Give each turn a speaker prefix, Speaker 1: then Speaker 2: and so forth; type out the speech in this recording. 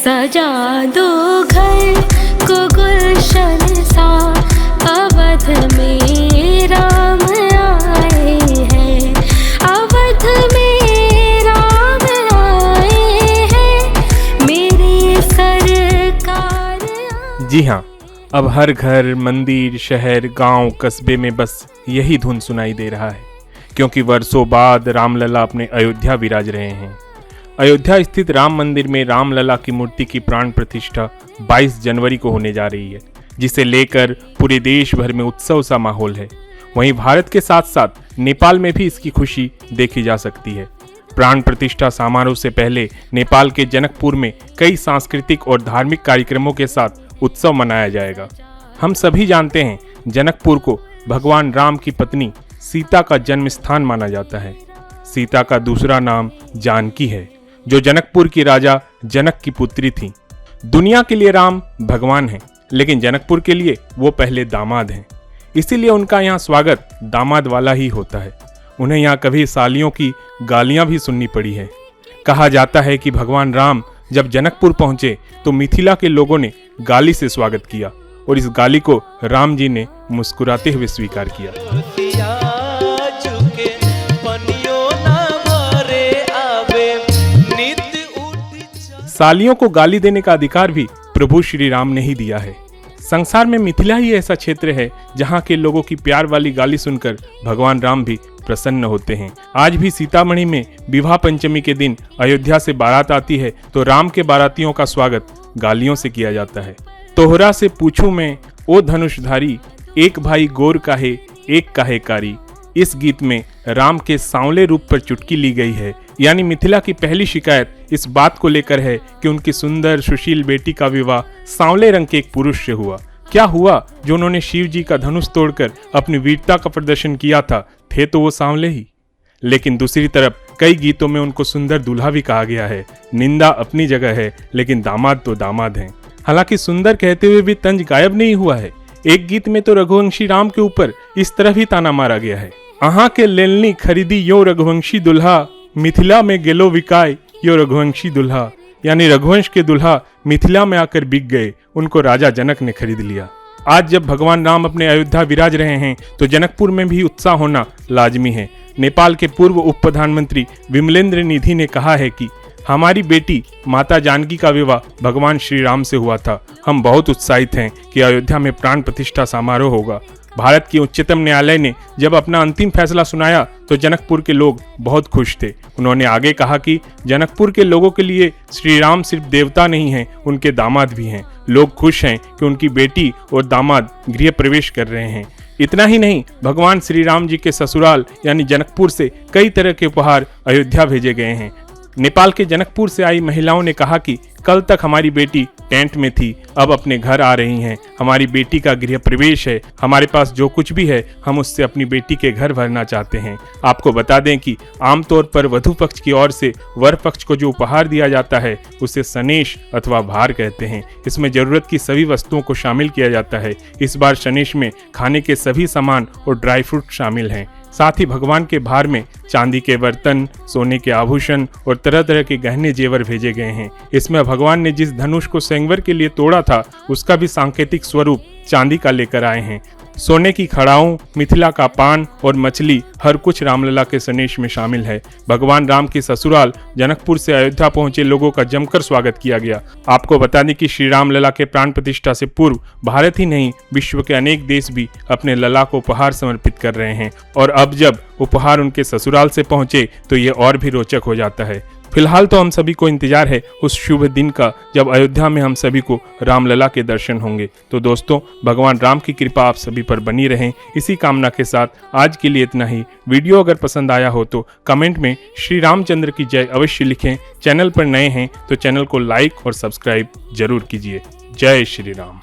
Speaker 1: सजा दो घर को गुलशन सा, अवध में राम आए हैं, अवध में राम आए हैं, मेरी सरकार।
Speaker 2: जी हाँ, अब हर घर, मंदिर, शहर, गांव, कस्बे में बस यही धुन सुनाई दे रहा है, क्योंकि वर्षों बाद रामलला अपने अयोध्या विराज रहे हैं। अयोध्या स्थित राम मंदिर में रामलला की मूर्ति की प्राण प्रतिष्ठा 22 जनवरी को होने जा रही है, जिसे लेकर पूरे देश भर में उत्सव सा माहौल है। वहीं भारत के साथ साथ नेपाल में भी इसकी खुशी देखी जा सकती है। प्राण प्रतिष्ठा समारोह से पहले नेपाल के जनकपुर में कई सांस्कृतिक और धार्मिक कार्यक्रमों के साथ उत्सव मनाया जाएगा। हम सभी जानते हैं, जनकपुर को भगवान राम की पत्नी सीता का जन्म स्थान माना जाता है। सीता का दूसरा नाम जानकी है, जो जनकपुर की राजा जनक की पुत्री थी। दुनिया के लिए राम भगवान हैं, लेकिन जनकपुर के लिए वो पहले दामाद हैं। इसीलिए उनका यहाँ स्वागत दामाद वाला ही होता है। उन्हें यहाँ कभी सालियों की गालियाँ भी सुननी पड़ी है। कहा जाता है कि भगवान राम जब जनकपुर पहुंचे तो मिथिला के लोगों ने गाली से स्वागत किया, और इस गाली को राम जी ने मुस्कुराते हुए स्वीकार किया। सालियों को गाली देने का अधिकार भी प्रभु श्री राम ने ही दिया है। संसार में मिथिला ही ऐसा क्षेत्र है जहाँ के लोगों की प्यार वाली गाली सुनकर भगवान राम भी प्रसन्न होते हैं। आज भी सीतामढ़ी में विवाह पंचमी के दिन अयोध्या से बारात आती है तो राम के बारातियों का स्वागत गालियों से किया जाता है। तोहरा से पूछूं मैं ओ धनुषधारी, एक भाई गोर काहे एक काहे कारी। इस गीत में राम के सांवले रूप पर चुटकी ली गई है। यानी मिथिला की पहली शिकायत इस बात को लेकर है कि उनकी सुंदर सुशील बेटी का विवाह सांवले रंग के एक पुरुष से हुआ। क्या हुआ जो उन्होंने शिव जी का धनुष तोड़कर अपनी वीरता का प्रदर्शन किया था, थे तो वो सांवले ही। लेकिन दूसरी तरफ कई गीतों में उनको सुंदर दूल्हा भी कहा गया है। निंदा अपनी जगह है, लेकिन दामाद तो दामाद हैं। हालांकि सुंदर कहते हुए भी तंज गायब नहीं हुआ है। एक गीत में तो रघुवंशी राम के ऊपर इस तरह भी ताना मारा गया है, अहाँ के लेलनी खरीदी यो रघुवंशी दुल्हा, मिथिला में गेलो विकाय यो रघुवंशी दुल्हा। यानी रघुवंश के दुल्हा मिथिला में आकर बिक गए, उनको राजा जनक ने खरीद लिया। आज जब भगवान राम अपने अयोध्या विराज रहे हैं तो जनकपुर में भी उत्साह होना लाजमी है। नेपाल के पूर्व उप प्रधानमंत्री विमलेंद्र निधि ने कहा है कि हमारी बेटी माता जानकी का विवाह भगवान श्री राम से हुआ था। हम बहुत उत्साहित हैं कि अयोध्या में प्राण प्रतिष्ठा समारोह होगा। भारत की उच्चतम न्यायालय ने जब अपना अंतिम फैसला सुनाया तो जनकपुर के लोग बहुत खुश थे। उन्होंने आगे कहा कि जनकपुर के लोगों के लिए श्री राम सिर्फ देवता नहीं हैं, उनके दामाद भी हैं। लोग खुश हैं कि उनकी बेटी और दामाद गृह प्रवेश कर रहे हैं। इतना ही नहीं, भगवान श्री राम जी के ससुराल यानी जनकपुर से कई तरह के उपहार अयोध्या भेजे गए हैं। नेपाल के जनकपुर से आई महिलाओं ने कहा कि कल तक हमारी बेटी टेंट में थी, अब अपने घर आ रही हैं। हमारी बेटी का गृह प्रवेश है, हमारे पास जो कुछ भी है हम उससे अपनी बेटी के घर भरना चाहते हैं। आपको बता दें कि आमतौर पर वधू पक्ष की ओर से वर पक्ष को जो उपहार दिया जाता है उसे सनेश अथवा भार कहते हैं। इसमें जरूरत की सभी वस्तुओं को शामिल किया जाता है। इस बार सनेश में खाने के सभी सामान और ड्राई फ्रूट शामिल हैं। साथ ही भगवान के भार में चांदी के बर्तन, सोने के आभूषण और तरह तरह के गहने जेवर भेजे गए हैं। इसमें भगवान ने जिस धनुष को स्वयंवर के लिए तोड़ा था उसका भी सांकेतिक स्वरूप चांदी का लेकर आए हैं। सोने की खड़ाओं, मिथिला का पान और मछली हर कुछ रामलला के सनेश में शामिल है। भगवान राम के ससुराल जनकपुर से अयोध्या पहुंचे लोगों का जमकर स्वागत किया गया। आपको बता दें कि श्री रामलला के प्राण प्रतिष्ठा से पूर्व भारत ही नहीं, विश्व के अनेक देश भी अपने लला को उपहार समर्पित कर रहे हैं, और अब जब उपहार उनके ससुराल से पहुंचे तो ये और भी रोचक हो जाता है। फिलहाल तो हम सभी को इंतजार है उस शुभ दिन का जब अयोध्या में हम सभी को रामलला के दर्शन होंगे। तो दोस्तों, भगवान राम की कृपा आप सभी पर बनी रहें, इसी कामना के साथ आज के लिए इतना ही। वीडियो अगर पसंद आया हो तो कमेंट में श्री रामचंद्र की जय अवश्य लिखें। चैनल पर नए हैं तो चैनल को लाइक और सब्सक्राइब जरूर कीजिए। जय श्री राम।